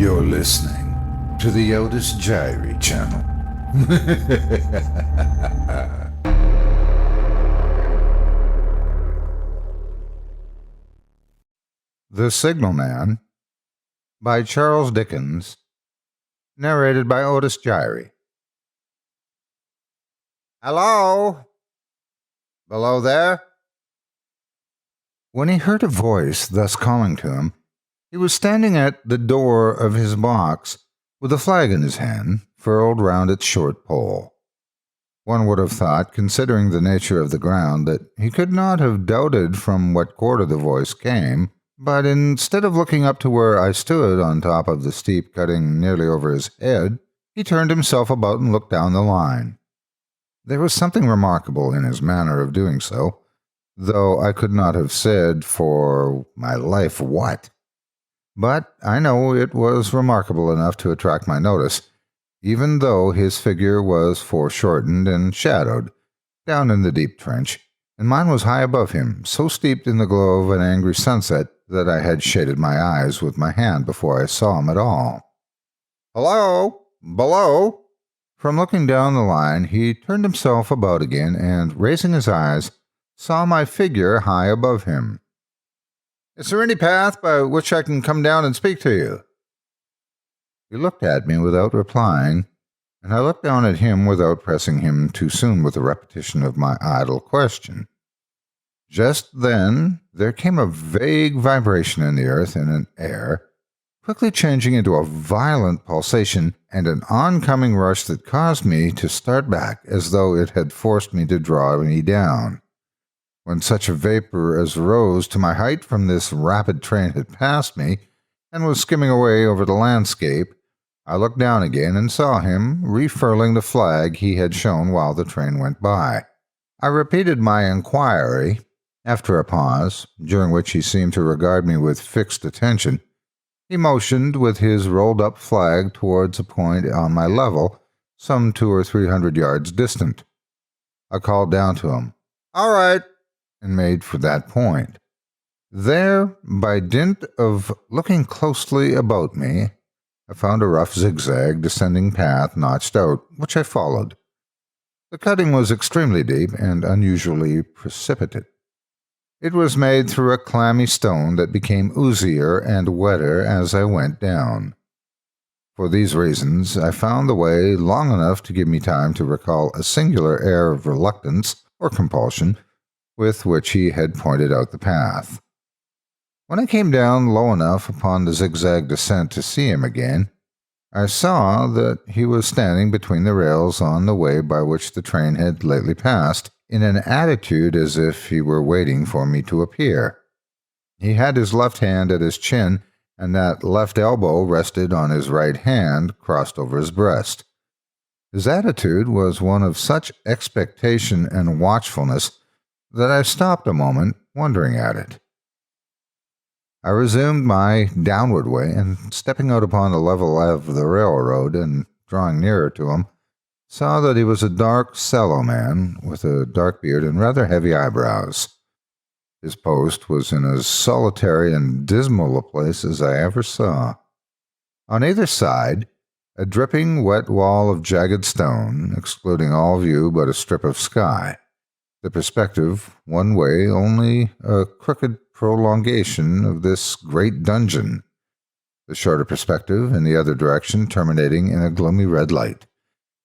You're listening to the Otis Jiry channel. The Signalman by Charles Dickens, narrated by Otis Jiry. Hello? Below there? When he heard a voice thus calling to him, he was standing at the door of his box with a flag in his hand, furled round its short pole. One would have thought, considering the nature of the ground, that he could not have doubted from what quarter the voice came, but instead of looking up to where I stood on top of the steep cutting nearly over his head, he turned himself about and looked down the line. There was something remarkable in his manner of doing so, though I could not have said for my life what. But I know it was remarkable enough to attract my notice, even though his figure was foreshortened and shadowed, down in the deep trench, and mine was high above him, so steeped in the glow of an angry sunset that I had shaded my eyes with my hand before I saw him at all. "Hello? Below?" From looking down the line, he turned himself about again, and, raising his eyes, saw my figure high above him. "Is there any path by which I can come down and speak to you?" He looked at me without replying, and I looked down at him without pressing him too soon with a repetition of my idle question. Just then there came a vague vibration in the earth and in air, quickly changing into a violent pulsation and an oncoming rush that caused me to start back as though it had forced me to draw me down. When such a vapor as rose to my height from this rapid train had passed me, and was skimming away over the landscape, I looked down again and saw him refurling the flag he had shown while the train went by. I repeated my inquiry. After a pause, during which he seemed to regard me with fixed attention, he motioned with his rolled-up flag towards a point on my level, some 200 or 300 yards distant. I called down to him, "All right," and made for that point. There, by dint of looking closely about me, I found a rough zigzag descending path notched out, which I followed. The cutting was extremely deep and unusually precipitate. It was made through a clammy stone that became oozier and wetter as I went down. For these reasons, I found the way long enough to give me time to recall a singular air of reluctance or compulsion with which he had pointed out the path. When I came down low enough upon the zigzag descent to see him again, I saw that he was standing between the rails on the way by which the train had lately passed, in an attitude as if he were waiting for me to appear. He had his left hand at his chin, and that left elbow rested on his right hand, crossed over his breast. His attitude was one of such expectation and watchfulness that I stopped a moment, wondering at it. I resumed my downward way, and stepping out upon the level of the railroad and drawing nearer to him, saw that he was a dark, sallow man with a dark beard and rather heavy eyebrows. His post was in as solitary and dismal a place as I ever saw. On either side, a dripping, wet wall of jagged stone, excluding all view but a strip of sky. The perspective, one way, only a crooked prolongation of this great dungeon. The shorter perspective, in the other direction, terminating in a gloomy red light,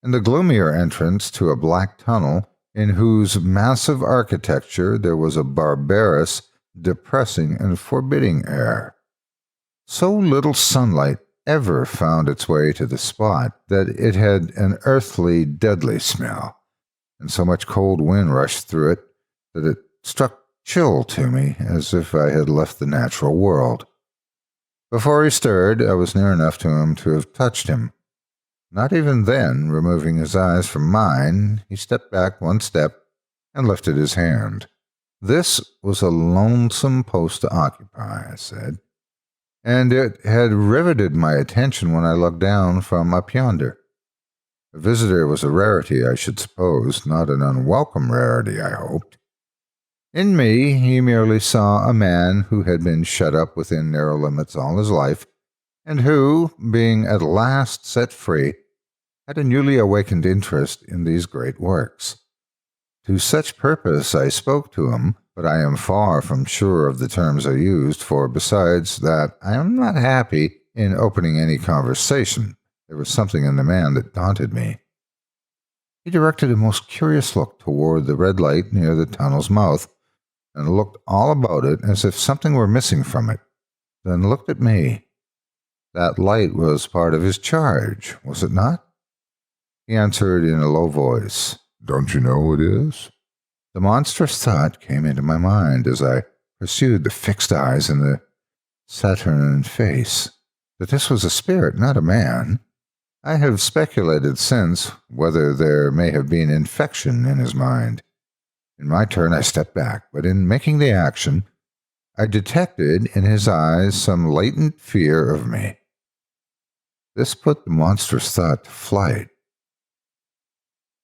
and the gloomier entrance to a black tunnel, in whose massive architecture there was a barbarous, depressing, and forbidding air. So little sunlight ever found its way to the spot that it had an earthly, deadly smell, and so much cold wind rushed through it that it struck chill to me, as if I had left the natural world. Before he stirred, I was near enough to him to have touched him. Not even then, removing his eyes from mine, he stepped back one step and lifted his hand. This was a lonesome post to occupy, I said, and it had riveted my attention when I looked down from up yonder. A visitor was a rarity, I should suppose, not an unwelcome rarity, I hoped. In me, he merely saw a man who had been shut up within narrow limits all his life, and who, being at last set free, had a newly awakened interest in these great works. To such purpose I spoke to him, but I am far from sure of the terms I used, for besides that I am not happy in opening any conversation, there was something in the man that daunted me. He directed a most curious look toward the red light near the tunnel's mouth, and looked all about it as if something were missing from it, then looked at me. That light was part of his charge, was it not? He answered in a low voice, "Don't you know it is?" The monstrous thought came into my mind as I pursued the fixed eyes and the saturnine face, that this was a spirit, not a man. I have speculated since whether there may have been infection in his mind. In my turn I stepped back, but in making the action, I detected in his eyes some latent fear of me. This put the monstrous thought to flight.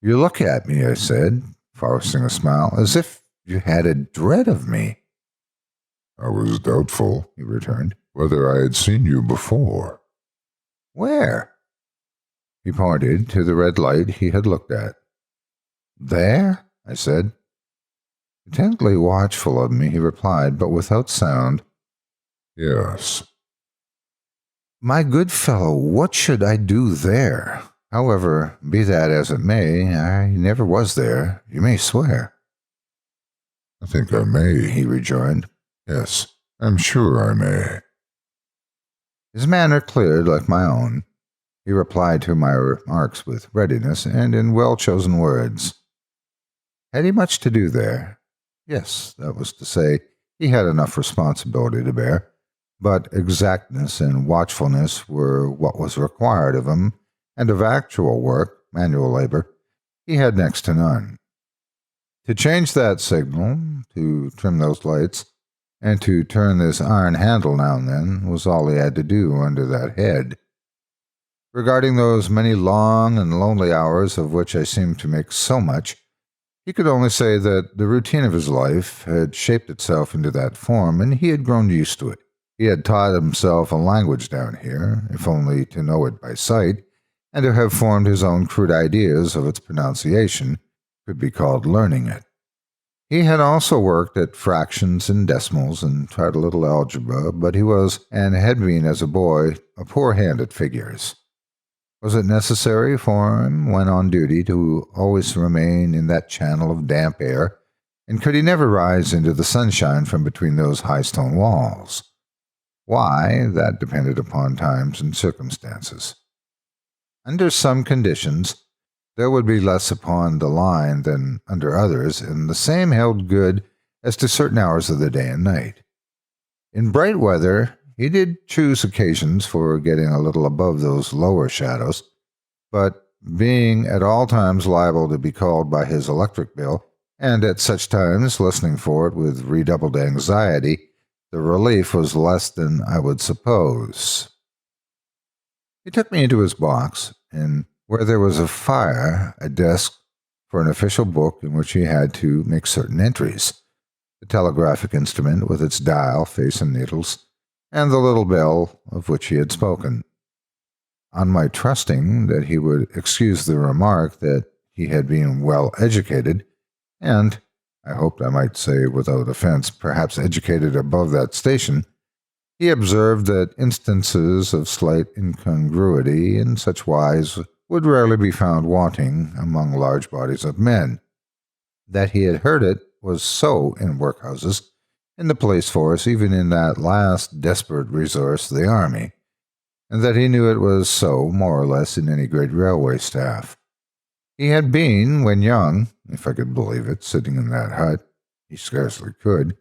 "You look at me," I said, forcing a smile, "as if you had a dread of me." "I was doubtful," he returned, "whether I had seen you before." "Where?" He pointed to the red light he had looked at. "There?" I said. Intently watchful of me, he replied, but without sound, "Yes." "My good fellow, what should I do there? However, be that as it may, I never was there, you may swear." "I think I may," he rejoined. "Yes, I'm sure I may." His manner cleared like my own. He replied to my remarks with readiness and in well-chosen words. Had he much to do there? Yes, that was to say, he had enough responsibility to bear, but exactness and watchfulness were what was required of him, and of actual work, manual labor, he had next to none. To change that signal, to trim those lights, and to turn this iron handle now and then was all he had to do under that head. Regarding those many long and lonely hours of which I seemed to make so much, he could only say that the routine of his life had shaped itself into that form, and he had grown used to it. He had taught himself a language down here, if only to know it by sight, and to have formed his own crude ideas of its pronunciation could be called learning it. He had also worked at fractions and decimals and tried a little algebra, but he was, and had been as a boy, a poor hand at figures. Was it necessary for him, when on duty, to always remain in that channel of damp air, and could he never rise into the sunshine from between those high stone walls? Why, that depended upon times and circumstances. Under some conditions, there would be less upon the line than under others, and the same held good as to certain hours of the day and night. In bright weather, he did choose occasions for getting a little above those lower shadows, but being at all times liable to be called by his electric bill, and at such times listening for it with redoubled anxiety, the relief was less than I would suppose. He took me into his box, and where there was a fire, a desk for an official book in which he had to make certain entries, the telegraphic instrument with its dial, face, and needles, and the little bell of which he had spoken. On my trusting that he would excuse the remark that he had been well educated, and, I hoped I might say without offense, perhaps educated above that station, he observed that instances of slight incongruity in such wise would rarely be found wanting among large bodies of men. That he had heard it was so in workhouses, in the police force, even in that last desperate resource, the army, and that he knew it was so, more or less, in any great railway staff. He had been, when young, if I could believe it, sitting in that hut, he scarcely could,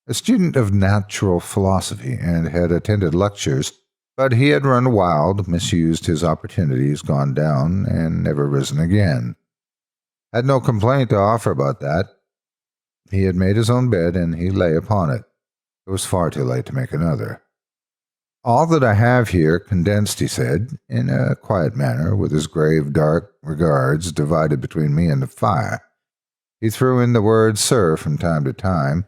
a student of natural philosophy, and had attended lectures, but he had run wild, misused his opportunities, gone down, and never risen again. Had no complaint to offer about that. He had made his own bed, and he lay upon it. It was far too late to make another. All that I have here condensed, he said, in a quiet manner, with his grave, dark regards divided between me and the fire. He threw in the word sir from time to time,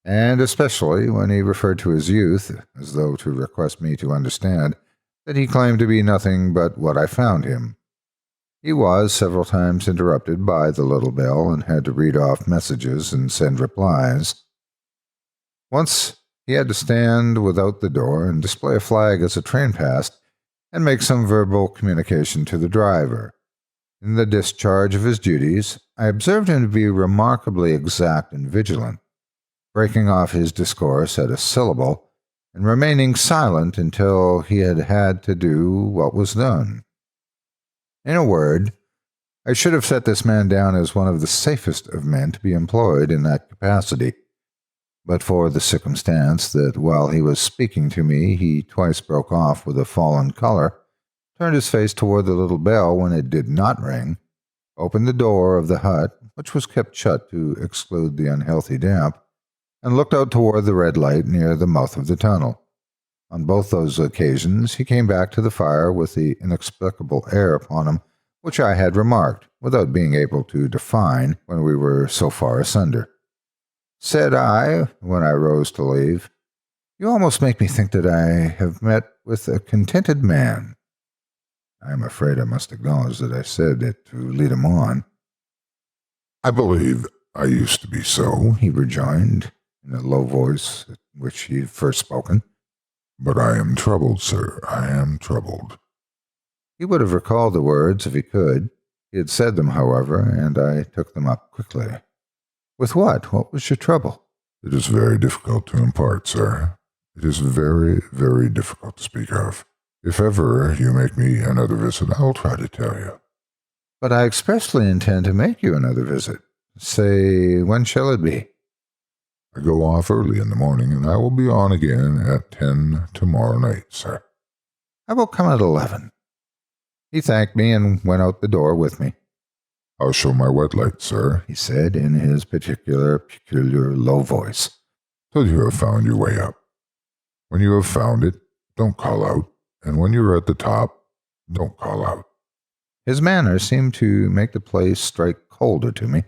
and especially when he referred to his youth, as though to request me to understand that he claimed to be nothing but what I found him. He was several times interrupted by the little bell and had to read off messages and send replies. Once he had to stand without the door and display a flag as a train passed and make some verbal communication to the driver. In the discharge of his duties, I observed him to be remarkably exact and vigilant, breaking off his discourse at a syllable and remaining silent until he had had to do what was done. In a word, I should have set this man down as one of the safest of men to be employed in that capacity, but for the circumstance that while he was speaking to me he twice broke off with a fallen color, turned his face toward the little bell when it did not ring, opened the door of the hut, which was kept shut to exclude the unhealthy damp, and looked out toward the red light near the mouth of the tunnel. On both those occasions he came back to the fire with the inexplicable air upon him which I had remarked, without being able to define when we were so far asunder. Said I, when I rose to leave, "You almost make me think that I have met with a contented man." I am afraid I must acknowledge that I said it to lead him on. "I believe I used to be so," he rejoined, in a low voice at which he had first spoken. "But I am troubled, sir, I am troubled." He would have recalled the words if he could. He had said them, however, and I took them up quickly. "With what? What was your trouble?" "It is very difficult to impart, sir. It is very, very difficult to speak of. If ever you make me another visit, I'll try to tell you." "But I expressly intend to make you another visit. Say, when shall it be?" "I go off early in the morning, and I will be on again at 10 tomorrow night, sir." "I will come at 11. He thanked me and went out the door with me. "I'll show my wet light, sir," he said in his peculiar low voice, "till you have found your way up. When you have found it, don't call out, and when you're at the top, don't call out." His manner seemed to make the place strike colder to me,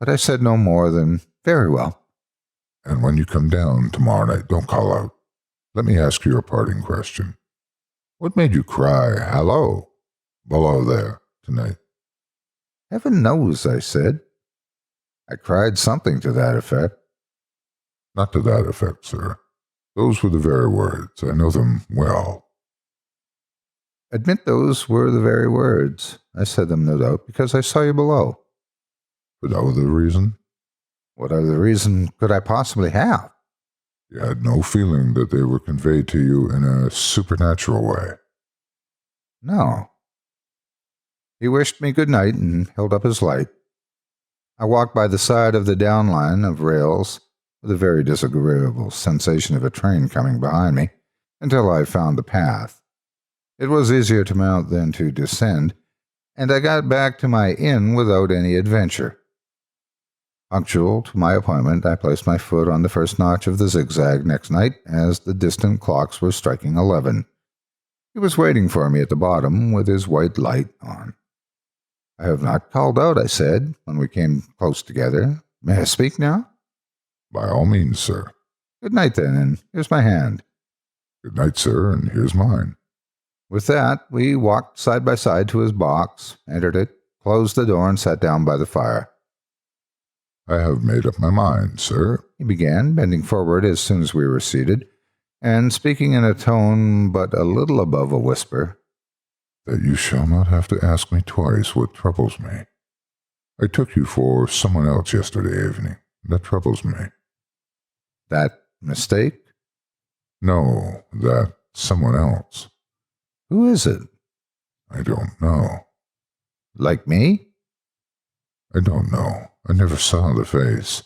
but I said no more than, "Very well." "And when you come down tomorrow night, don't call out. Let me ask you a parting question. What made you cry, 'Hallo,' below there, tonight?" "Heaven knows," I said. "I cried something to that effect." "Not to that effect, sir. Those were the very words. I know them well." "Admit those were the very words. I said them, no doubt, because I saw you below." "For no other reason?" "What other reason could I possibly have?" "You had no feeling that they were conveyed to you in a supernatural way?" "No." He wished me good night and held up his light. I walked by the side of the down line of rails with a very disagreeable sensation of a train coming behind me until I found the path. It was easier to mount than to descend, and I got back to my inn without any adventure. Punctual to my appointment, I placed my foot on the first notch of the zigzag next night as the distant clocks were striking 11. He was waiting for me at the bottom with his white light on. "I have not called out," I said, when we came close together. "May I speak now?" "By all means, sir." "Good night, then, and here's my hand." "Good night, sir, and here's mine." With that, we walked side by side to his box, entered it, closed the door, and sat down by the fire. "I have made up my mind, sir," he began, bending forward as soon as we were seated, and speaking in a tone but a little above a whisper, "that you shall not have to ask me twice what troubles me. I took you for someone else yesterday evening. That troubles me." "That mistake?" "No, that someone else." "Who is it?" "I don't know." "Like me?" "I don't know. I never saw the face.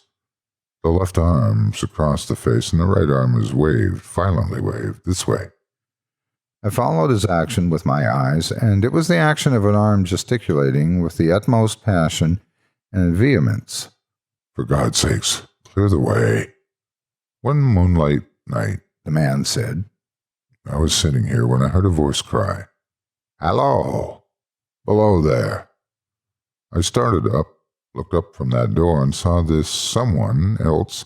The left arm's across the face, and the right arm is waved, violently waved, this way." I followed his action with my eyes, and it was the action of an arm gesticulating with the utmost passion and vehemence. "For God's sakes, clear the way." "One moonlight night," the man said, "I was sitting here when I heard a voice cry, 'Hallo! Below there!' I started up, looked up from that door, and saw this someone else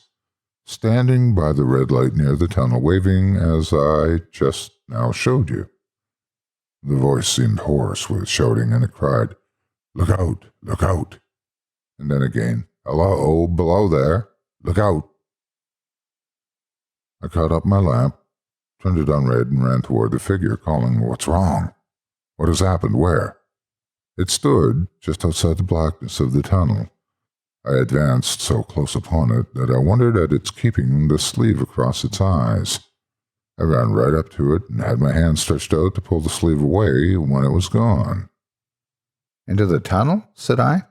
standing by the red light near the tunnel, waving as I just now showed you." The voice seemed hoarse with shouting, and it cried, "Look out! Look out!" And then again, "Hello, below there! Look out!" I caught up my lamp, turned it on red, and ran toward the figure, calling, "What's wrong? What has happened? Where?" It stood just outside the blackness of the tunnel. I advanced so close upon it that I wondered at its keeping the sleeve across its eyes. I ran right up to it and had my hand stretched out to pull the sleeve away when it was gone. "Into the tunnel?" said I.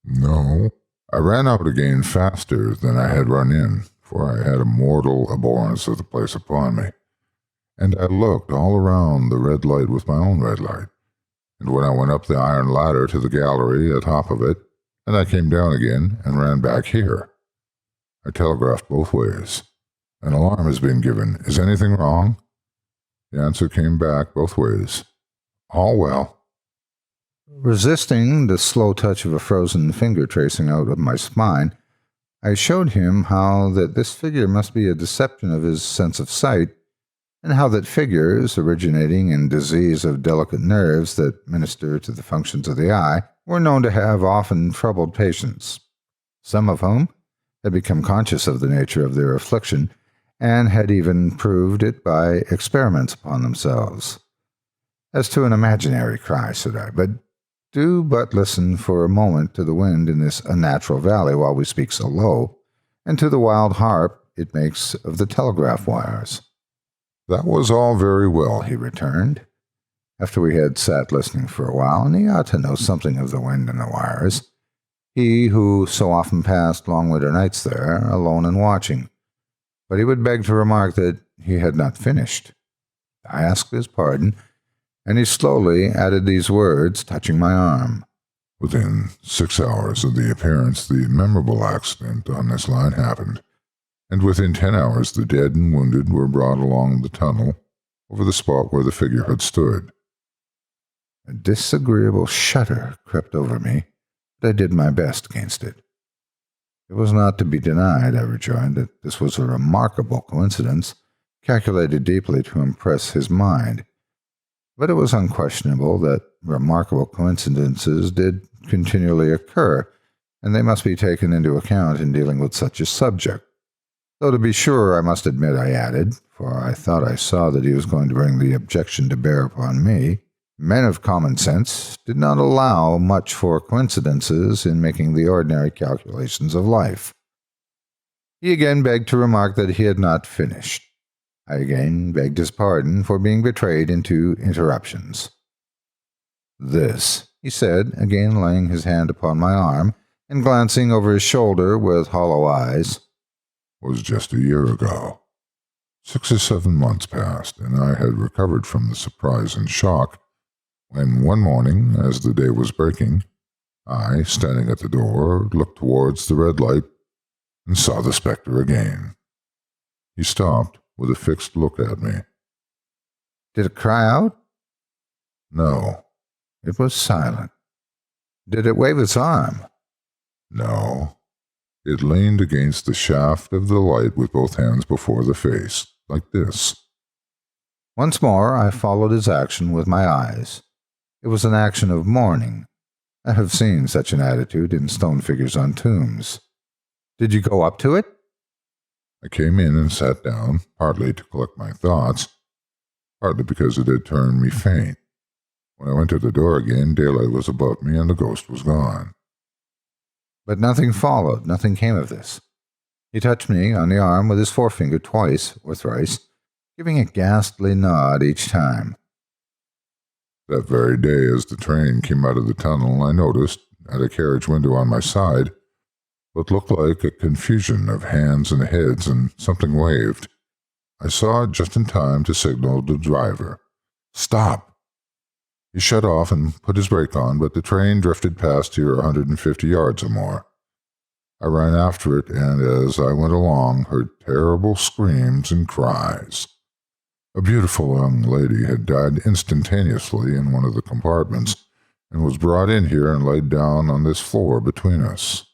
No, I ran out again faster than I had run in, for I had a mortal abhorrence of the place upon me, and I looked all around the red light with my own red light, and when I went up the iron ladder to the gallery atop of it, and I came down again and ran back here. I telegraphed both ways. "An alarm has been given. Is anything wrong?" The answer came back both ways. "All well." Resisting the slow touch of a frozen finger tracing out of my spine, I showed him how that this figure must be a deception of his sense of sight, and how that figures, originating in disease of delicate nerves that minister to the functions of the eye, were known to have often troubled patients, some of whom had become conscious of the nature of their affliction, and had even proved it by experiments upon themselves. "As to an imaginary cry," said I, "but do but listen for a moment to the wind in this unnatural valley while we speak so low, and to the wild harp it makes of the telegraph wires." "That was all very well," he returned, after we had sat listening for a while, and he ought to know something of the wind and the wires, he who so often passed long winter nights there, alone and watching. But he would beg to remark that he had not finished. I asked his pardon, and he slowly added these words, touching my arm. "Within 6 hours of the appearance, the memorable accident on this line happened, and within 10 hours the dead and wounded were brought along the tunnel over the spot where the figure had stood." A disagreeable shudder crept over me, but I did my best against it. It was not to be denied, I rejoined, that this was a remarkable coincidence, calculated deeply to impress his mind. But it was unquestionable that remarkable coincidences did continually occur, and they must be taken into account in dealing with such a subject. Though to be sure, I must admit, I added, for I thought I saw that he was going to bring the objection to bear upon me, men of common sense did not allow much for coincidences in making the ordinary calculations of life. He again begged to remark that he had not finished. I again begged his pardon for being betrayed into interruptions. "This," he said, again laying his hand upon my arm, and glancing over his shoulder with hollow eyes, "was just a year ago. 6 or 7 months passed, and I had recovered from the surprise and shock, when one morning, as the day was breaking, I, standing at the door, looked towards the red light and saw the spectre again." He stopped with a fixed look at me. "Did it cry out?" "No." "It was silent." "Did it wave its arm?" "No." It leaned against the shaft of the light with both hands before the face, like this. Once more I followed his action with my eyes. It was an action of mourning. I have seen such an attitude in stone figures on tombs. "Did you go up to it?" I came in and sat down, partly to collect my thoughts, partly because it had turned me faint. When I went to the door again, daylight was about me and the ghost was gone. But nothing followed, nothing came of this. He touched me on the arm with his forefinger twice or thrice, giving a ghastly nod each time. That very day, as the train came out of the tunnel, I noticed, at a carriage window on my side, what looked like a confusion of hands and heads, and something waved. I saw it just in time to signal the driver. "Stop!" He shut off and put his brake on, but the train drifted past here 150 yards or more. I ran after it, and as I went along, heard terrible screams and cries. A beautiful young lady had died instantaneously in one of the compartments, and was brought in here and laid down on this floor between us.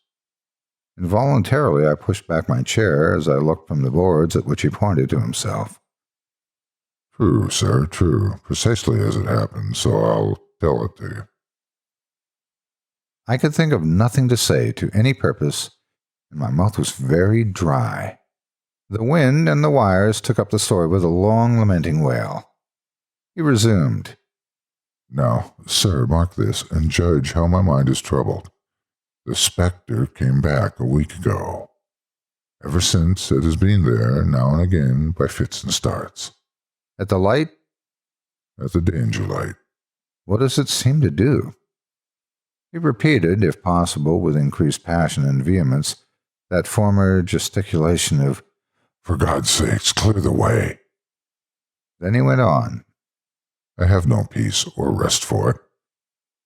Involuntarily I pushed back my chair as I looked from the boards at which he pointed to himself. True, sir, true. Precisely as it happened, so I'll tell it to you. I could think of nothing to say to any purpose, and my mouth was very dry. The wind and the wires took up the story with a long lamenting wail. He resumed. Now, sir, mark this, and judge how my mind is troubled. The spectre came back a week ago. Ever since, it has been there, now and again, by fits and starts. At the light? At the danger light. What does it seem to do? He repeated, if possible with increased passion and vehemence, that former gesticulation of, For God's sakes, clear the way. Then he went on. I have no peace or rest for it.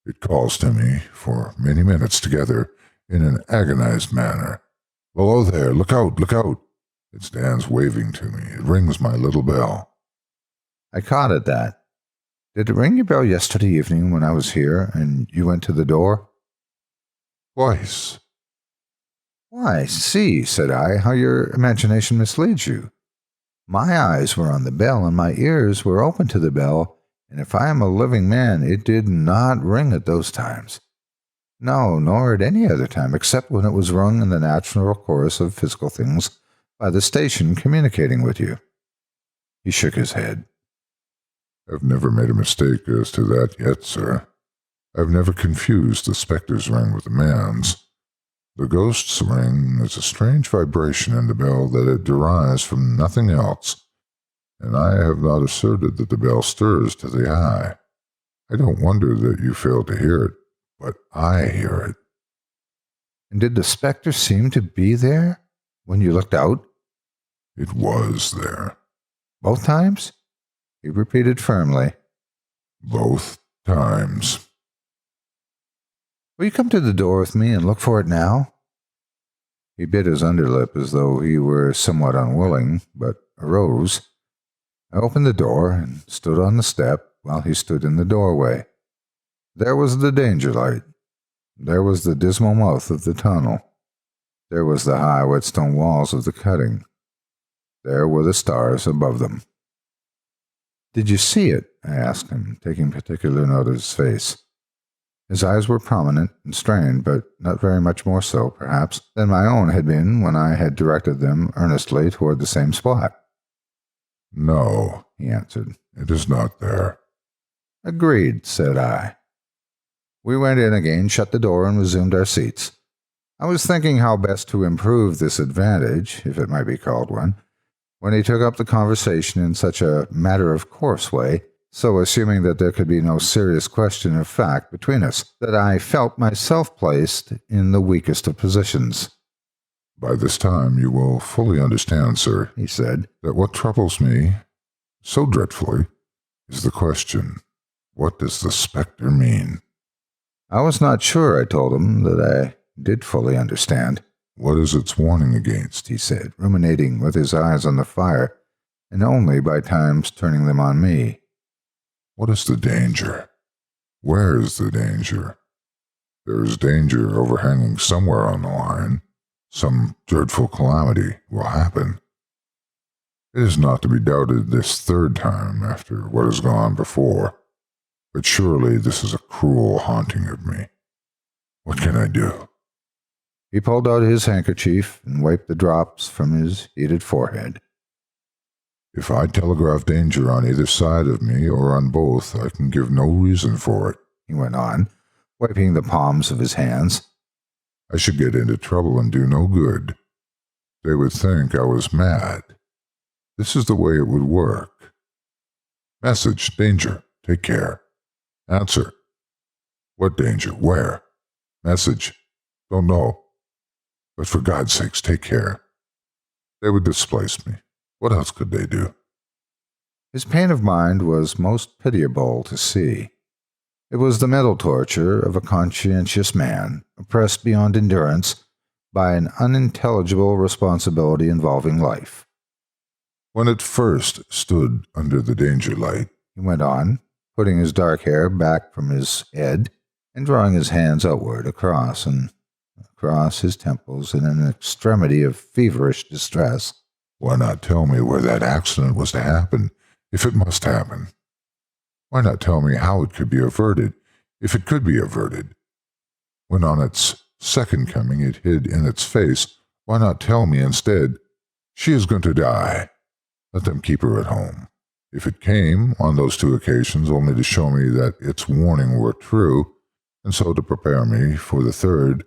It calls to me for many minutes together in an agonized manner. Below there, look out, look out. It stands waving to me. It rings my little bell. I caught at that. Did it ring your bell yesterday evening when I was here and you went to the door? Twice. Why, see, said I, how your imagination misleads you. My eyes were on the bell and my ears were open to the bell, and if I am a living man, it did not ring at those times. No, nor at any other time, except when it was rung in the natural course of physical things by the station communicating with you. He shook his head. I've never made a mistake as to that yet, sir. I've never confused the spectre's ring with the man's. The ghost's ring is a strange vibration in the bell that it derives from nothing else, and I have not asserted that the bell stirs to the eye. I don't wonder that you fail to hear it, but I hear it. And did the spectre seem to be there when you looked out? It was there. Both times? He repeated firmly. Both times. Will you come to the door with me and look for it now? He bit his underlip as though he were somewhat unwilling, but arose. I opened the door and stood on the step while he stood in the doorway. There was the danger light. There was the dismal mouth of the tunnel. There was the high whetstone walls of the cutting. There were the stars above them. Did you see it? I asked him, taking particular note of his face. His eyes were prominent and strained, but not very much more so, perhaps, than my own had been when I had directed them earnestly toward the same spot. No, he answered. It is not there. Agreed, said I. We went in again, shut the door, and resumed our seats. I was thinking how best to improve this advantage, if it might be called one, when he took up the conversation in such a matter-of-course way, so assuming that there could be no serious question of fact between us, that I felt myself placed in the weakest of positions. By this time you will fully understand, sir, he said, that what troubles me so dreadfully is the question, what does the spectre mean? I was not sure, I told him, that I did fully understand. What is its warning against? He said, ruminating with his eyes on the fire, and only by times turning them on me. What is the danger? Where is the danger? There is danger overhanging somewhere on the line. Some dreadful calamity will happen. It is not to be doubted this third time after what has gone before, but surely this is a cruel haunting of me. What can I do? He pulled out his handkerchief and wiped the drops from his heated forehead. If I telegraph danger on either side of me or on both, I can give no reason for it, he went on, wiping the palms of his hands. I should get into trouble and do no good. They would think I was mad. This is the way it would work. Message, danger, take care. Answer. What danger? Where? Message. Don't know. But for God's sakes, take care. They would displace me. What else could they do? His pain of mind was most pitiable to see. It was the mental torture of a conscientious man, oppressed beyond endurance by an unintelligible responsibility involving life. When it first stood under the danger light, he went on, putting his dark hair back from his head and drawing his hands outward across his temples in an extremity of feverish distress. Why not tell me where that accident was to happen, If it must happen, why not tell me how it could be averted, if it could be averted? When on its second coming it hid in its face, why not tell me instead, she is going to die. Let them keep her at home. If it came on those 2 occasions only to show me that its warning were true, and so to prepare me for the third,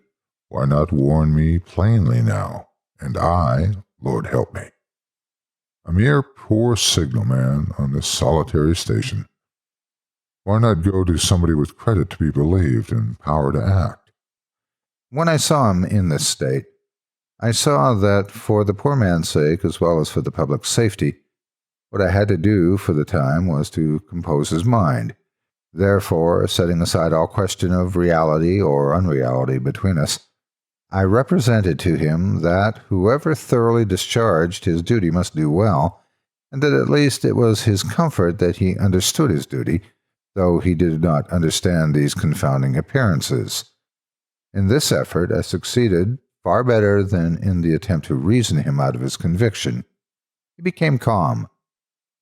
why not warn me plainly now? And I, Lord help me, a mere poor signalman on this solitary station, why not go to somebody with credit to be believed and power to act? When I saw him in this state, I saw that for the poor man's sake, as well as for the public's safety, what I had to do for the time was to compose his mind. Therefore, setting aside all question of reality or unreality between us, I represented to him that whoever thoroughly discharged his duty must do well, and that at least it was his comfort that he understood his duty, though he did not understand these confounding appearances. In this effort I succeeded far better than in the attempt to reason him out of his conviction. He became calm.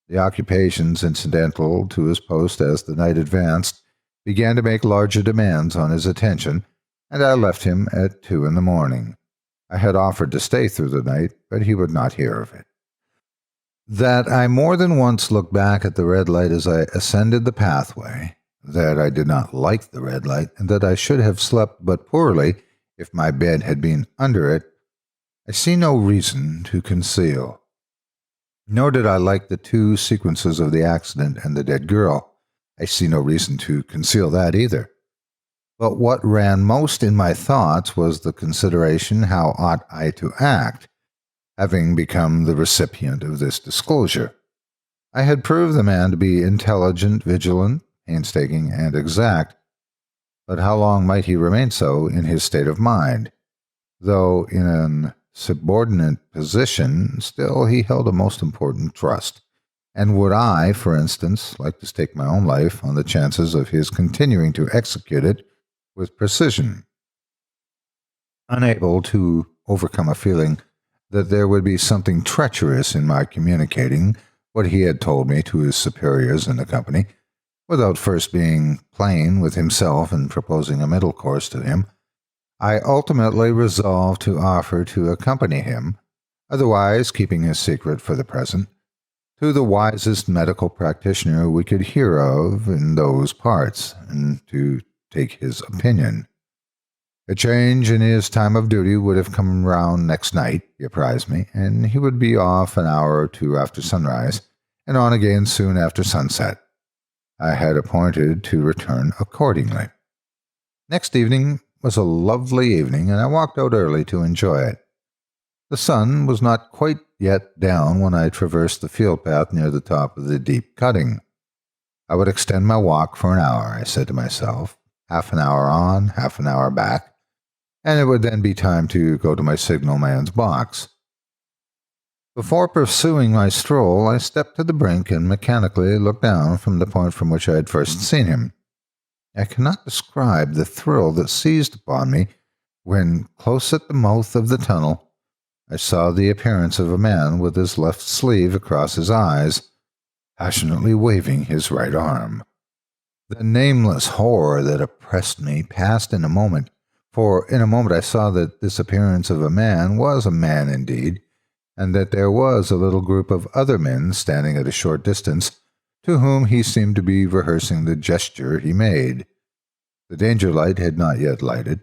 The occupations incidental to his post as the night advanced began to make larger demands on his attention, and I left him at 2 in the morning. I had offered to stay through the night, but he would not hear of it. That I more than once looked back at the red light as I ascended the pathway, that I did not like the red light, and that I should have slept but poorly if my bed had been under it, I see no reason to conceal. Nor did I like the 2 sequences of the accident and the dead girl. I see no reason to conceal that either. But what ran most in my thoughts was the consideration how ought I to act, having become the recipient of this disclosure. I had proved the man to be intelligent, vigilant, painstaking, and exact, but how long might he remain so in his state of mind? Though in an subordinate position, still he held a most important trust. And would I, for instance, like to stake my own life on the chances of his continuing to execute it with precision? Unable to overcome a feeling that there would be something treacherous in my communicating what he had told me to his superiors in the company, without first being plain with himself and proposing a middle course to him, I ultimately resolved to offer to accompany him, otherwise keeping his secret for the present, to the wisest medical practitioner we could hear of in those parts, and to take his opinion. A change in his time of duty would have come round next night, he apprised me, and he would be off an hour or 2 after sunrise, and on again soon after sunset. I had appointed to return accordingly. Next evening was a lovely evening, and I walked out early to enjoy it. The sun was not quite yet down when I traversed the field path near the top of the deep cutting. I would extend my walk for an hour, I said to myself, half an hour on, half an hour back, and it would then be time to go to my signalman's box. Before pursuing my stroll, I stepped to the brink and mechanically looked down from the point from which I had first seen him. I cannot describe the thrill that seized upon me when, close at the mouth of the tunnel, I saw the appearance of a man with his left sleeve across his eyes, passionately waving his right arm. The nameless horror that oppressed me passed in a moment, for in a moment I saw that this appearance of a man was a man indeed, and that there was a little group of other men standing at a short distance, to whom he seemed to be rehearsing the gesture he made. The danger light had not yet lighted.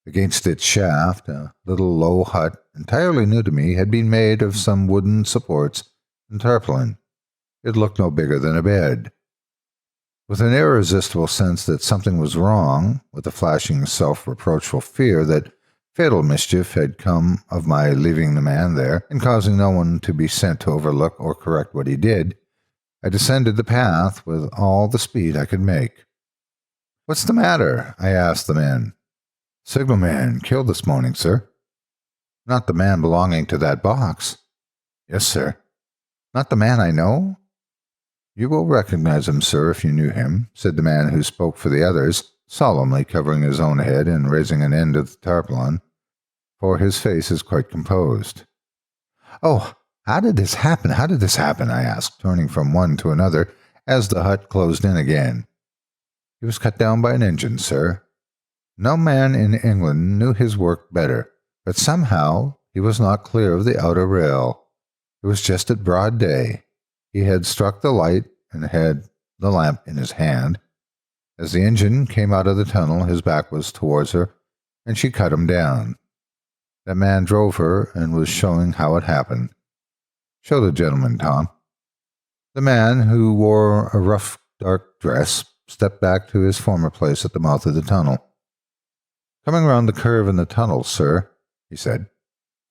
Against its shaft, a little low hut, entirely new to me, had been made of some wooden supports and tarpaulin. It looked no bigger than a bed. With an irresistible sense that something was wrong, with a flashing self-reproachful fear that fatal mischief had come of my leaving the man there and causing no one to be sent to overlook or correct what he did, I descended the path with all the speed I could make. "What's the matter?" I asked the man. "Signalman killed this morning, sir." "Not the man belonging to that box?" "Yes, sir." "Not the man I know?" "You will recognize him, sir, if you knew him," said the man who spoke for the others, solemnly covering his own head and raising an end of the tarpaulin, for his face is quite composed. "Oh, How did this happen? How did this happen? I asked, turning from one to another as the hut closed in again. He was cut down by an engine, sir. No man in England knew his work better, but somehow he was not clear of the outer rail. It was just at broad day. He had struck the light and had the lamp in his hand. As the engine came out of the tunnel, his back was towards her, and she cut him down. That man drove her and was showing how it happened. Show the gentleman, Tom. The man, who wore a rough, dark dress, stepped back to his former place at the mouth of the tunnel. Coming round the curve in the tunnel, sir, he said.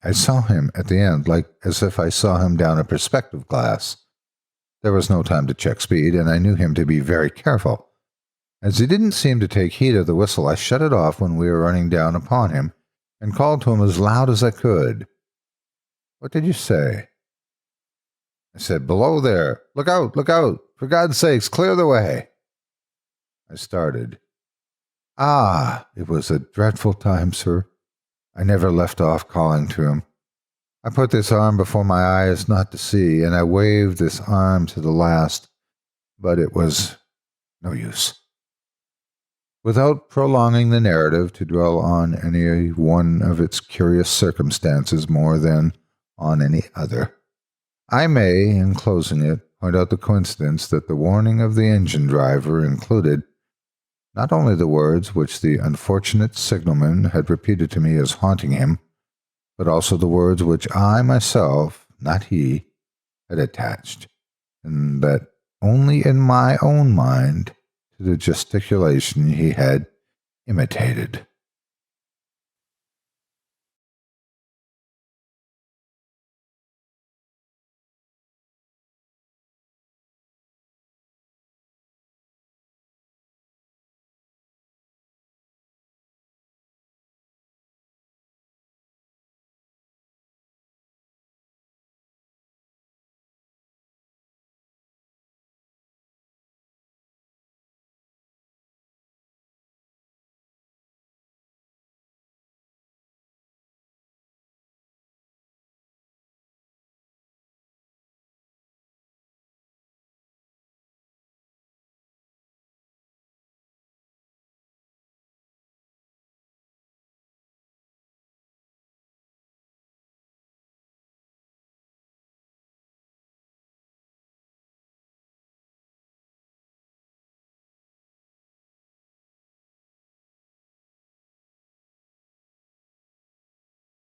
I saw him at the end, like as if I saw him down a perspective glass. There was no time to check speed, and I knew him to be very careful. As he didn't seem to take heed of the whistle, I shut it off when we were running down upon him, and called to him as loud as I could. What did you say? I said, below there. Look out, look out. For God's sakes, clear the way. I started. Ah, it was a dreadful time, sir. I never left off calling to him. I put this arm before my eyes not to see, and I waved this arm to the last, but it was no use. Without prolonging the narrative to dwell on any one of its curious circumstances more than on any other, I may, in closing it, point out the coincidence that the warning of the engine driver included not only the words which the unfortunate signalman had repeated to me as haunting him, but also the words which I myself, not he, had attached, and that only in my own mind, to the gesticulation he had imitated.